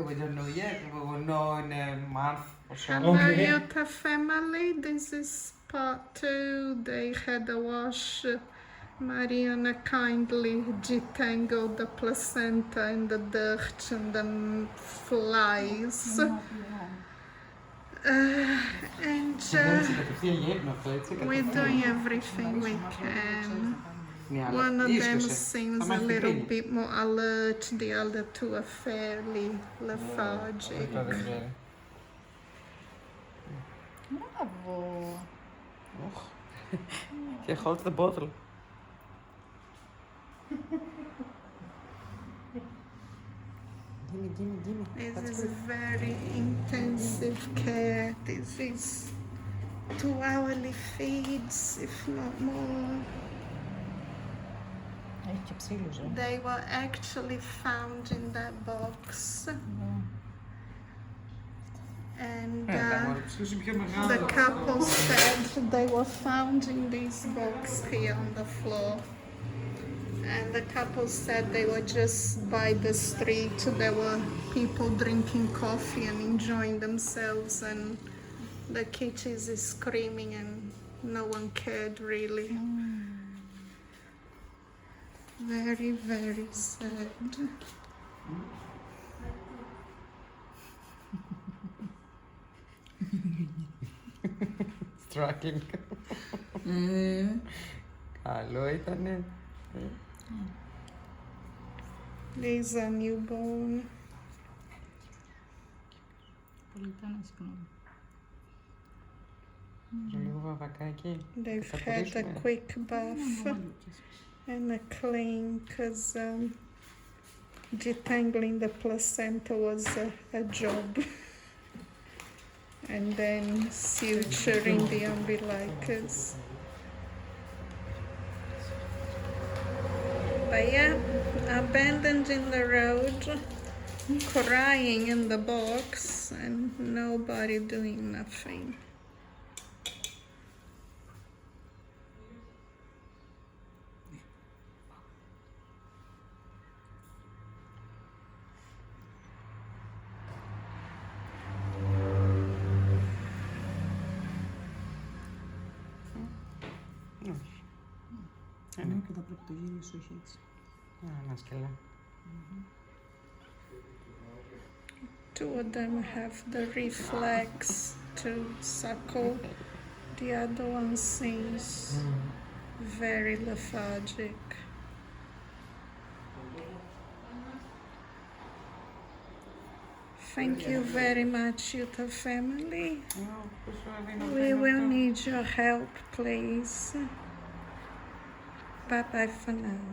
we don't know yet. We will know in a month or so. Hello, Jutta family. This is part 2. They had a wash. Mariana kindly detangled the placenta and the dirt and the flies. And we're doing everything we can. One of them seems a little bit more alert, the other two are fairly lethargic. Bravo. She holds the bottle. Gimme. This is very intensive care. This is 2-hourly feeds, if not more. They were actually found in that box. And the couple said they were found in this box here on the floor. And the couple said they were just by the street. There were people drinking coffee and enjoying themselves, and the kitties is screaming and no one cared really. Very, very sad. Struggling. Καλό ήτανε. There's a newborn. They've had a quick bath and a clean because detangling the placenta was a job. And then suturing the umbilicus. But yeah, abandoned in the road, crying in the box, and nobody doing nothing. Και τα πρωτογύρια σου έχει έτσι. Ένα σκελά. Two of them have the reflex to suckle. The other one seems very lethargic. Thank you very much, Jutta family. We will need your help, please. Bye-bye for now.